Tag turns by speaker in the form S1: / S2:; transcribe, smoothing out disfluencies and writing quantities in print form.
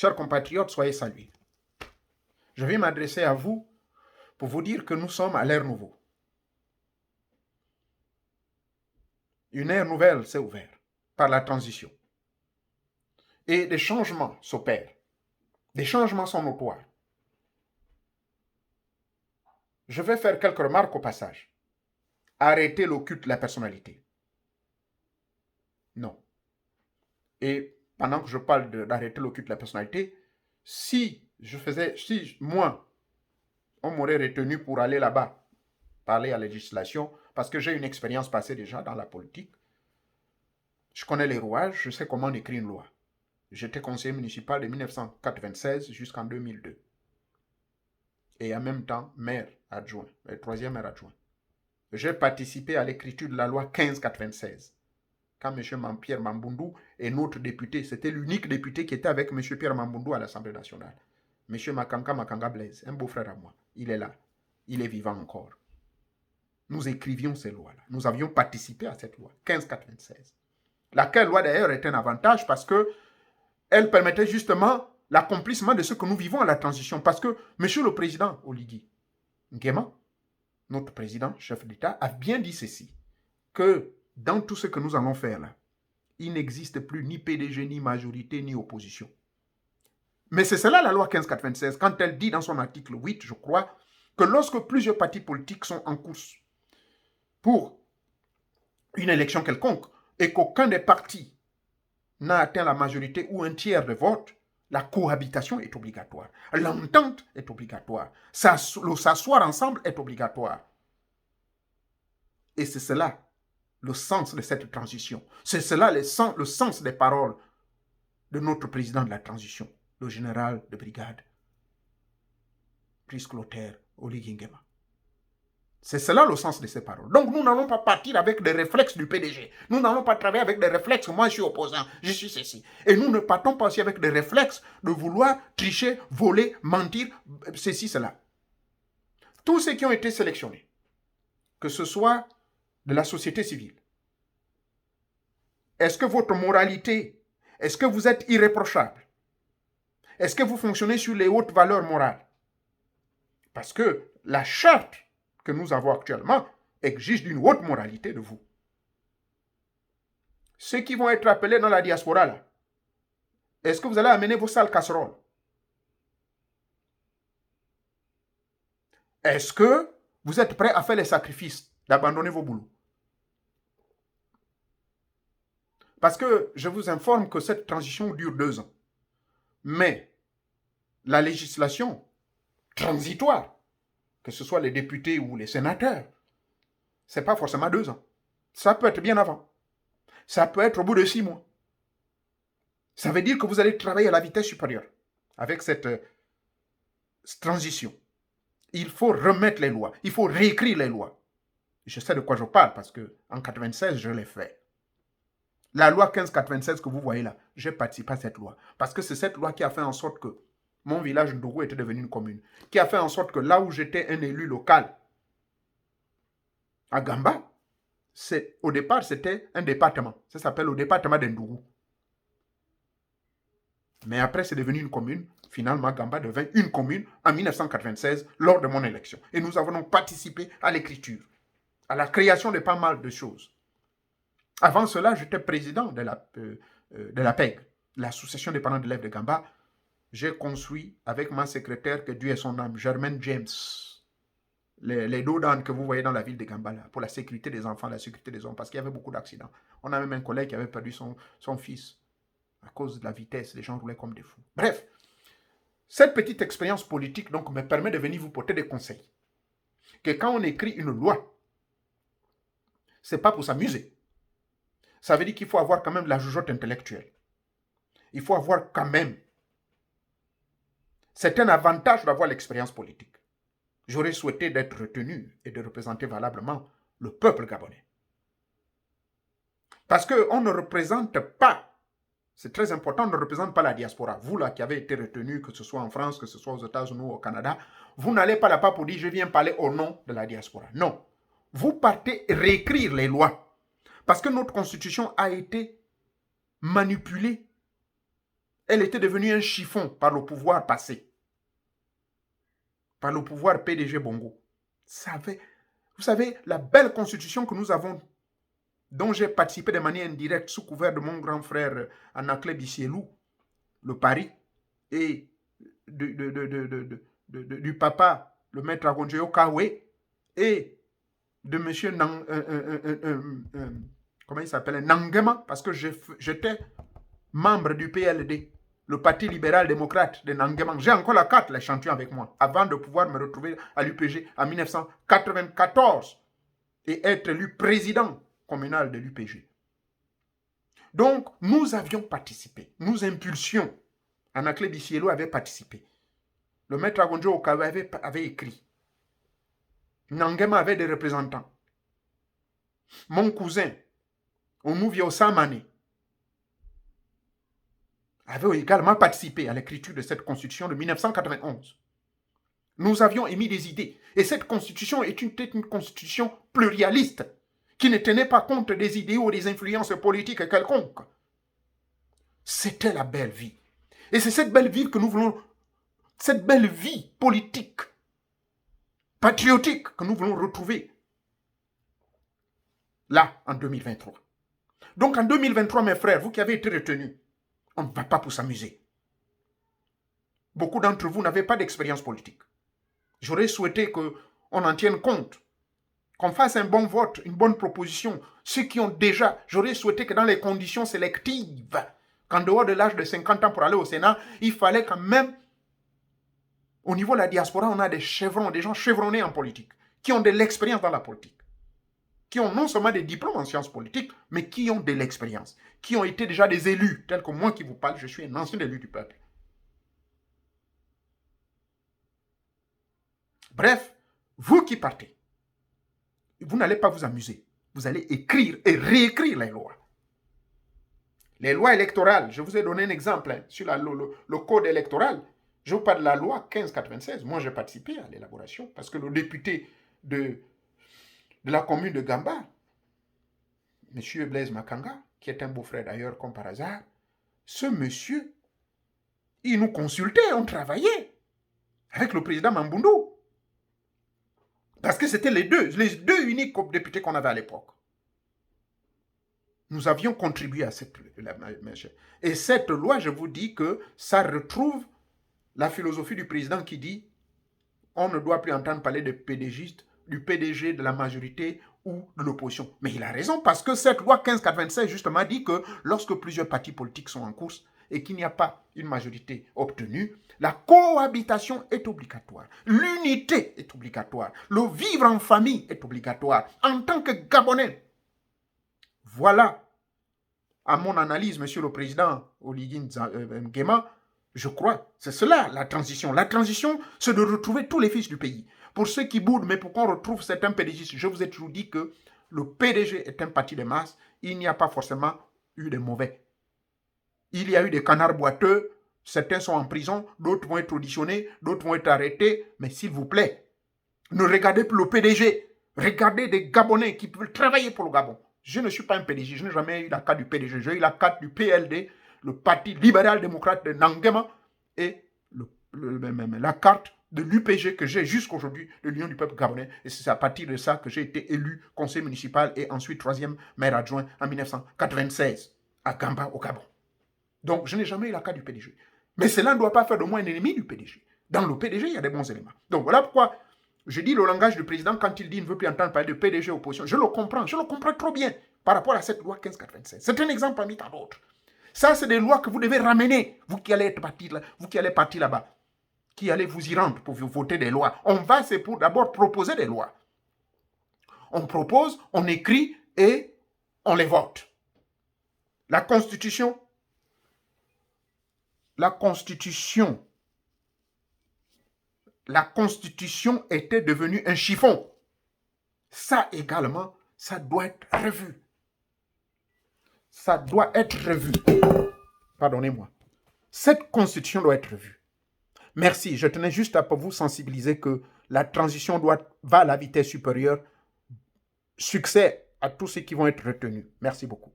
S1: chers compatriotes, soyez salués. Je vais m'adresser à vous pour vous dire que nous sommes à l'ère nouveau. Une ère nouvelle s'est ouverte par la transition. Et des changements s'opèrent. Des changements sont notoires. Je vais faire quelques remarques au passage. Arrêtez le culte de la personnalité. Non. Et pendant que je parle d'arrêter le culte de la personnalité, si moi, on m'aurait retenu pour aller là-bas, parler à la législation, parce que j'ai une expérience passée déjà dans la politique, je connais les rouages, je sais comment on écrit une loi. J'étais conseiller municipal de 1996 jusqu'en 2002. Et en même temps, maire adjoint, le troisième maire adjoint. J'ai participé à l'écriture de la loi 1596. Quand M. Pierre Mamboundou est notre député, c'était l'unique député qui était avec M. Pierre Mamboundou à l'Assemblée nationale. M. Makanga Blaise, un beau-frère à moi, il est là. Il est vivant encore. Nous écrivions ces lois-là. Nous avions participé à cette loi, 1596. Laquelle loi d'ailleurs est un avantage parce qu'elle permettait justement l'accomplissement de ce que nous vivons à la transition. Parce que M. le Président Oligui Nguema, notre président, chef d'État, a bien dit ceci, que dans tout ce que nous allons faire là, il n'existe plus ni PDG, ni majorité, ni opposition. Mais c'est cela la loi 1596, quand elle dit dans son article 8, je crois, que lorsque plusieurs partis politiques sont en course pour une élection quelconque et qu'aucun des partis n'a atteint la majorité ou un tiers de vote, la cohabitation est obligatoire. L'entente est obligatoire. S'asseoir ensemble est obligatoire. Et c'est cela le sens de cette transition. C'est cela le sens des paroles de notre président de la transition, le général de brigade, Brice Clotaire Oligui Nguema. C'est cela le sens de ces paroles. Donc nous n'allons pas partir avec des réflexes du PDG. Nous n'allons pas travailler avec des réflexes, moi je suis opposant, je suis ceci. Et nous ne partons pas aussi avec des réflexes de vouloir tricher, voler, mentir, ceci, cela. Tous ceux qui ont été sélectionnés, que ce soit de la société civile, est-ce que votre moralité, est-ce que vous êtes irréprochable? Est-ce que vous fonctionnez sur les hautes valeurs morales? Parce que la charte que nous avons actuellement exige d'une haute moralité de vous. Ceux qui vont être appelés dans la diaspora, là, est-ce que vous allez amener vos sales casseroles? Est-ce que vous êtes prêts à faire les sacrifices d'abandonner vos boulots? Parce que je vous informe que cette transition dure 2 ans. Mais la législation transitoire, que ce soit les députés ou les sénateurs, ce n'est pas forcément 2 ans. Ça peut être bien avant. Ça peut être au bout de 6 mois. Ça veut dire que vous allez travailler à la vitesse supérieure avec cette transition. Il faut remettre les lois. Il faut réécrire les lois. Je sais de quoi je parle parce qu'en 1996, je l'ai fait. La loi 1596 que vous voyez là, j'ai participé à cette loi. Parce que c'est cette loi qui a fait en sorte que mon village Ndougou était devenu une commune. Qui a fait en sorte que là où j'étais un élu local, à Gamba, au départ, c'était un département. Ça s'appelle le département d'Ndougou. Mais après, c'est devenu une commune. Finalement, Gamba devint une commune en 1996 lors de mon élection. Et nous avons donc participé à l'écriture, à la création de pas mal de choses. Avant cela, j'étais président de la PEG, l'association des parents d'élèves de Gamba. J'ai construit avec ma secrétaire, que Dieu ait son âme, Germaine James, les dos d'âne que vous voyez dans la ville de Gamba, là, pour la sécurité des enfants, la sécurité des hommes, parce qu'il y avait beaucoup d'accidents. On a même un collègue qui avait perdu son fils à cause de la vitesse, les gens roulaient comme des fous. Bref, cette petite expérience politique donc me permet de venir vous porter des conseils. Que quand on écrit une loi, ce n'est pas pour s'amuser. Ça veut dire qu'il faut avoir quand même la jugeote intellectuelle. Il faut avoir quand même. C'est un avantage d'avoir l'expérience politique. J'aurais souhaité d'être retenu et de représenter valablement le peuple gabonais. Parce qu'on ne représente pas, c'est très important, on ne représente pas la diaspora. Vous là qui avez été retenu, que ce soit en France, que ce soit aux États-Unis ou au Canada, vous n'allez pas là-bas pour dire je viens parler au nom de la diaspora. Non. Vous partez réécrire les lois. Parce que notre constitution a été manipulée. Elle était devenue un chiffon par le pouvoir passé. Par le pouvoir PDG Bongo. Vous savez, la belle constitution que nous avons, dont j'ai participé de manière indirecte sous couvert de mon grand frère Anaclet Bissielou, le Paris, et du papa, le maître Agonjeo Kawe, et de monsieur comment il s'appelle, Nangema, parce que j'étais membre du PLD, le Parti libéral-démocrate de Nangema. J'ai encore la carte, l'échantillon avec moi, avant de pouvoir me retrouver à l'UPG en 1994 et être élu président communal de l'UPG. Donc, nous avions participé, nous impulsions. Anaclet Bissielou avait participé. Le maître Agonjo Okawe avait écrit. Nangema avait des représentants. Mon cousin, Omouvio Samane, avait également participé à l'écriture de cette constitution de 1991. Nous avions émis des idées. Et cette constitution était une constitution pluraliste qui ne tenait pas compte des idéaux ou des influences politiques quelconques. C'était la belle vie. Et c'est cette belle vie que nous voulons, cette belle vie politique, patriotique que nous voulons retrouver là, en 2023. Donc en 2023, mes frères, vous qui avez été retenus, on ne va pas pour s'amuser. Beaucoup d'entre vous n'avaient pas d'expérience politique. J'aurais souhaité qu'on en tienne compte, qu'on fasse un bon vote, une bonne proposition. Ceux qui ont déjà, j'aurais souhaité que dans les conditions sélectives, qu'en dehors de l'âge de 50 ans pour aller au Sénat, il fallait quand même, au niveau de la diaspora, on a des chevrons, des gens chevronnés en politique, qui ont de l'expérience dans la politique, qui ont non seulement des diplômes en sciences politiques, mais qui ont de l'expérience, qui ont été déjà des élus, tels que moi qui vous parle, je suis un ancien élu du peuple. Bref, vous qui partez, vous n'allez pas vous amuser. Vous allez écrire et réécrire les lois. Les lois électorales, je vous ai donné un exemple sur le code électoral. Je vous parle de la loi 1596. Moi, j'ai participé à l'élaboration parce que le député de la commune de Gamba, M. Blaise Makanga, qui est un beau-frère d'ailleurs, comme par hasard, ce monsieur, il nous consultait, on travaillait avec le président Mamboundou. Parce que c'était les deux uniques députés qu'on avait à l'époque. Nous avions contribué à cette loi. Et cette loi, je vous dis que ça retrouve la philosophie du président qui dit on ne doit plus entendre parler de PDGistes, du PDG de la majorité ou de l'opposition. Mais il a raison parce que cette loi 1596 justement dit que lorsque plusieurs partis politiques sont en course et qu'il n'y a pas une majorité obtenue, la cohabitation est obligatoire, l'unité est obligatoire, le vivre en famille est obligatoire en tant que Gabonais. Voilà, à mon analyse, monsieur le président Oligui Nguema, je crois, c'est cela la transition. La transition, c'est de retrouver tous les fils du pays. Pour ceux qui boudent, mais pour qu'on retrouve certains PDG, je vous ai toujours dit que le PDG est un parti de masse, il n'y a pas forcément eu de mauvais. Il y a eu des canards boiteux, certains sont en prison, d'autres vont être auditionnés, d'autres vont être arrêtés, mais s'il vous plaît, ne regardez plus le PDG, regardez des Gabonais qui peuvent travailler pour le Gabon. Je ne suis pas un PDG, je n'ai jamais eu la carte du PDG, j'ai eu la carte du PLD, le Parti libéral-démocrate de Nangema, et la carte de l'UPG que j'ai jusqu'aujourd'hui, de l'Union du peuple gabonais. Et c'est à partir de ça que j'ai été élu conseiller municipal et ensuite troisième maire adjoint en 1996 à Gamba, au Gabon. Donc, je n'ai jamais eu la carte du PDG. Mais cela ne doit pas faire de moi un ennemi du PDG. Dans le PDG, il y a des bons éléments. Donc, voilà pourquoi je dis le langage du président quand il dit qu'il ne veut plus entendre parler de PDG opposition. Je le comprends trop bien par rapport à cette loi 1596. C'est un exemple parmi tant d'autres. Ça, c'est des lois que vous devez ramener, vous qui allez partir là-bas, qui allez vous y rendre pour voter des lois. On va, c'est pour d'abord proposer des lois. On propose, on écrit et on les vote. La Constitution était devenue un chiffon. Ça également, ça doit être revu. Ça doit être revu. Pardonnez-moi. Cette constitution doit être revue. Merci. Je tenais juste à vous sensibiliser que la transition va à la vitesse supérieure. Succès à tous ceux qui vont être retenus. Merci beaucoup.